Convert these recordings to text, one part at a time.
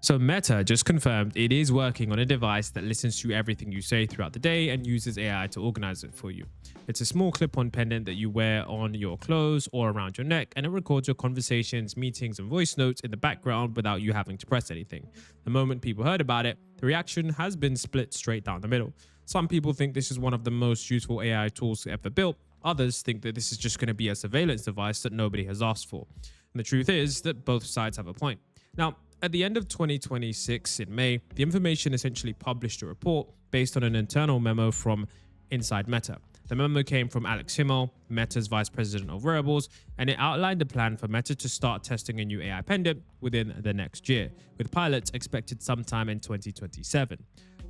So Meta just confirmed it is working on a device that listens to everything you say throughout the day and uses AI to organize it for you. It's a small clip-on pendant that you wear on your clothes or around your neck, and it records your conversations, meetings, and voice notes in the background without you having to press anything. The moment people heard about it, the reaction has been split straight down the middle. Some people think this is one of the most useful AI tools ever built. Others think that this is just going to be a surveillance device that nobody has asked for. And the truth is that both sides have a point. Now, at the end of 2026 in May, the information essentially published a report based on an internal memo from inside Meta. The memo came from Alex Himmel, Meta's vice president of wearables, and it outlined a plan for Meta to start testing a new AI pendant within the next year, with pilots expected sometime in 2027.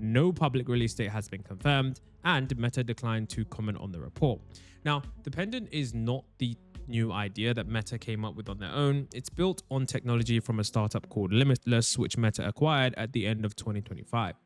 No public release date has been confirmed, and Meta declined to comment on the report. Now, the pendant is not the new idea that Meta came up with on their own. It's built on technology from a startup called Limitless, which Meta acquired at the end of 2025.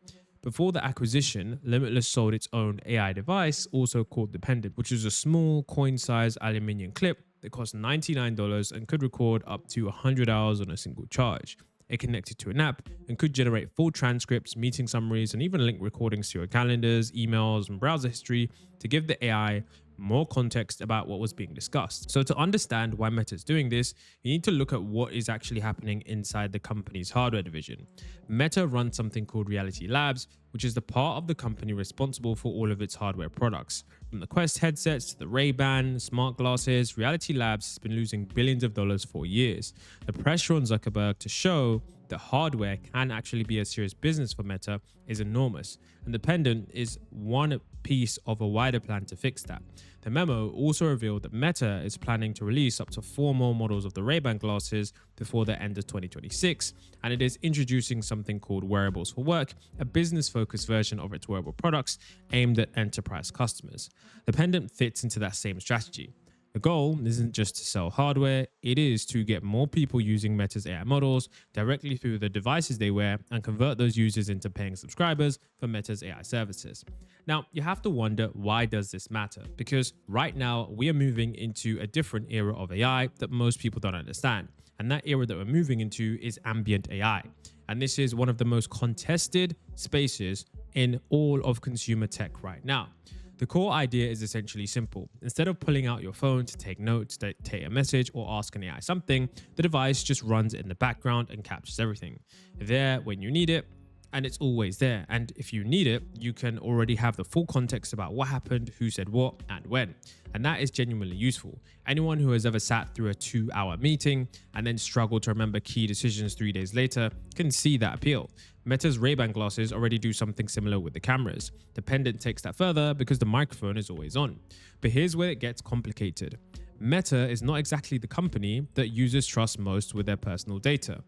Before the acquisition, Limitless sold its own AI device, also called the Pendant, which is a small coin-sized aluminium clip that cost $99 and could record up to 100 hours on a single charge. It connected to an app and could generate full transcripts, meeting summaries, and even link recordings to your calendars, emails, and browser history to give the AI more context about what was being discussed. So to understand why Meta is doing this, you need to look at what is actually happening inside the company's hardware division. Meta runs something called Reality Labs, which is the part of the company responsible for all of its hardware products. From the Quest headsets to the Ray-Ban, smart glasses, Reality Labs has been losing billions of dollars for years. The pressure on Zuckerberg to show that hardware can actually be a serious business for Meta is enormous, and the Pendant is one piece of a wider plan to fix that. The memo also revealed that Meta is planning to release up to 4 more models of the Ray-Ban glasses before the end of 2026, and it is introducing something called Wearables for Work, a business-focused version of its wearable products aimed at enterprise customers. The Pendant fits into that same strategy. The goal isn't just to sell hardware, it is to get more people using Meta's AI models directly through the devices they wear and convert those users into paying subscribers for Meta's AI services. Now, you have to wonder, why does this matter? Because right now we are moving into a different era of AI that most people don't understand. And that era that we're moving into is ambient AI. And this is one of the most contested spaces in all of consumer tech right now. The core idea is essentially simple. Instead of pulling out your phone to take notes, dictate a message, or ask an AI something, the device just runs in the background and captures everything. There when you need it, and it's always there. And if you need it, you can already have the full context about what happened, who said what, and when. And that is genuinely useful. Anyone who has ever sat through a 2-hour meeting and then struggled to remember key decisions 3 days later can see that appeal. Meta's Ray-Ban glasses already do something similar with the cameras. The Pendant takes that further because the microphone is always on. But here's where it gets complicated. Meta is not exactly the company that users trust most with their personal data.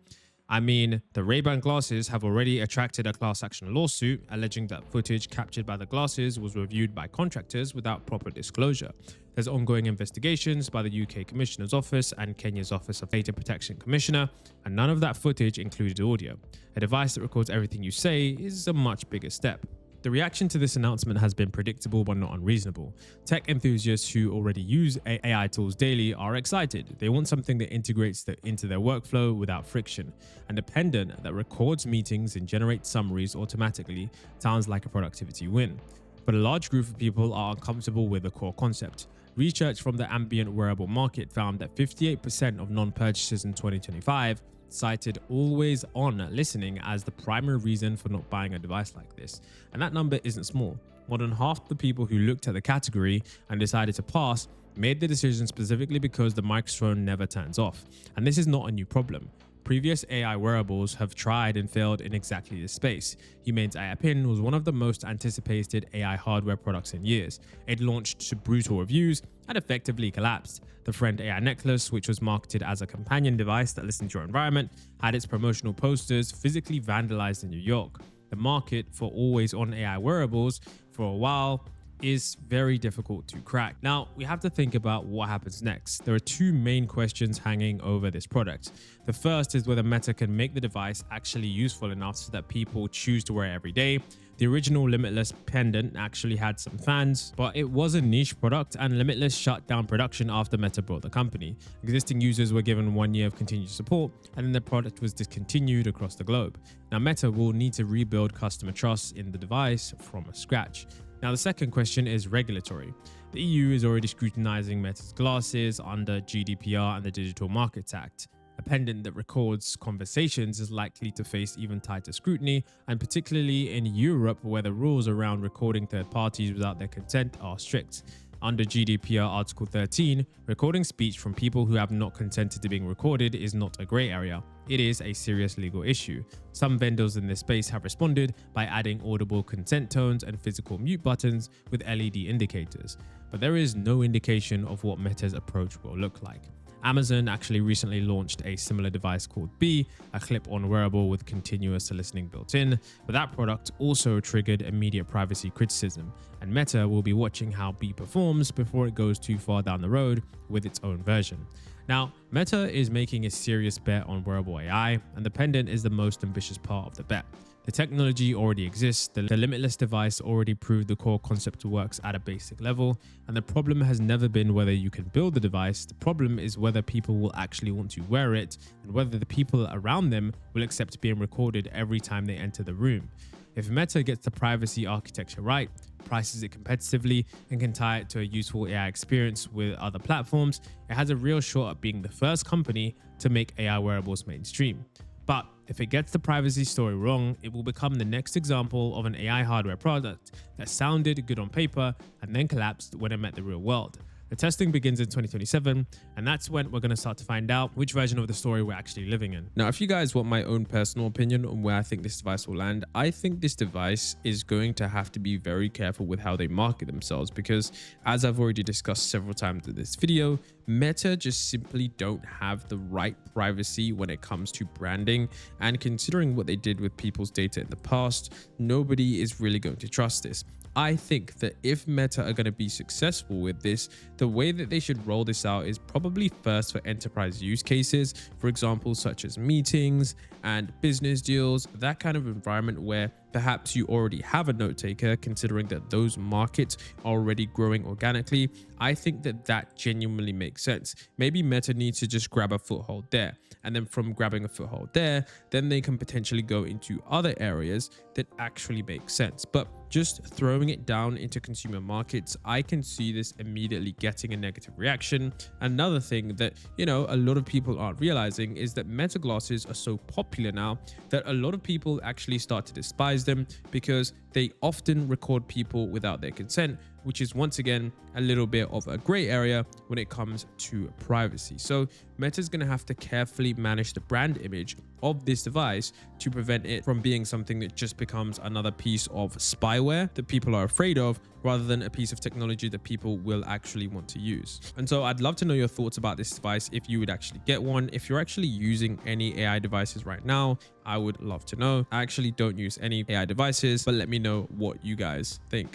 I mean, the Ray-Ban glasses have already attracted a class action lawsuit alleging that footage captured by the glasses was reviewed by contractors without proper disclosure. There's ongoing investigations by the UK Commissioner's Office and Kenya's Office of Data Protection Commissioner, and none of that footage included audio. A device that records everything you say is a much bigger step. The reaction to this announcement has been predictable but not unreasonable. Tech enthusiasts who already use AI tools daily are excited. They want something that integrates into their workflow without friction. And a pendant that records meetings and generates summaries automatically sounds like a productivity win. But a large group of people are uncomfortable with the core concept. Research from the ambient wearable market found that 58% of non-purchasers in 2025 cited always on listening as the primary reason for not buying a device like this. And that number isn't small. More than half the people who looked at the category and decided to pass made the decision specifically because the microphone never turns off. And this is not a new problem. Previous AI wearables have tried and failed in exactly this space. Humane's AI Pin was one of the most anticipated AI hardware products in years. It launched to brutal reviews and effectively collapsed. The Friend AI necklace, which was marketed as a companion device that listened to your environment, had its promotional posters physically vandalized in New York. The market for always-on AI wearables for a while is very difficult to crack. Now, we have to think about what happens next. There are two main questions hanging over this product. The first is whether Meta can make the device actually useful enough so that people choose to wear it every day. The original Limitless Pendant actually had some fans, but it was a niche product, and Limitless shut down production after Meta bought the company. Existing users were given 1 year of continued support, and then the product was discontinued across the globe. Now, Meta will need to rebuild customer trust in the device from scratch. Now, the second question is regulatory. The EU is already scrutinizing Meta's glasses under GDPR and the Digital Markets Act. A pendant that records conversations is likely to face even tighter scrutiny, and particularly in Europe, where the rules around recording third parties without their consent are strict. Under GDPR Article 13, recording speech from people who have not consented to being recorded is not a grey area. It is a serious legal issue. Some vendors in this space have responded by adding audible consent tones and physical mute buttons with LED indicators, but there is no indication of what Meta's approach will look like. Amazon actually recently launched a similar device called Bee, a clip-on wearable with continuous listening built in, but that product also triggered immediate privacy criticism, and Meta will be watching how Bee performs before it goes too far down the road with its own version. Now, Meta is making a serious bet on wearable AI, and the Pendant is the most ambitious part of the bet. The technology already exists, the Limitless device already proved the core concept works at a basic level, and the problem has never been whether you can build the device. The problem is whether people will actually want to wear it, and whether the people around them will accept being recorded every time they enter the room. If Meta gets the privacy architecture right, prices it competitively, and can tie it to a useful AI experience with other platforms, it has a real shot at being the first company to make AI wearables mainstream. But if it gets the privacy story wrong, it will become the next example of an AI hardware product that sounded good on paper and then collapsed when it met the real world. The testing begins in 2027, and that's when we're going to start to find out which version of the story we're actually living in. Now, if you guys want my own personal opinion on where I think this device will land, I think this device is going to have to be very careful with how they market themselves, because as I've already discussed several times in this video, Meta just simply don't have the right privacy when it comes to branding, and considering what they did with people's data in the past, nobody is really going to trust this. I think that if Meta are going to be successful with this, the way that they should roll this out is probably first for enterprise use cases, for example, such as meetings and business deals, that kind of environment where perhaps you already have a note taker, considering that those markets are already growing organically. I think that that genuinely makes sense. Maybe Meta needs to just grab a foothold there, and then from grabbing a foothold there, then they can potentially go into other areas that actually make sense. But just throwing it down into consumer markets, I can see this immediately getting a negative reaction. Another thing that, a lot of people aren't realizing is that Meta glasses are so popular now that a lot of people actually start to despise them because they often record people without their consent, which is once again a little bit of a gray area when it comes to privacy. So Meta's going to have to carefully manage the brand image of this device to prevent it from being something that just becomes another piece of spyware that people are afraid of, rather than a piece of technology that people will actually want to use. And so I'd love to know your thoughts about this device, if you would actually get one. If you're actually using any AI devices right now, I would love to know. I actually don't use any AI devices, but let me know what you guys think.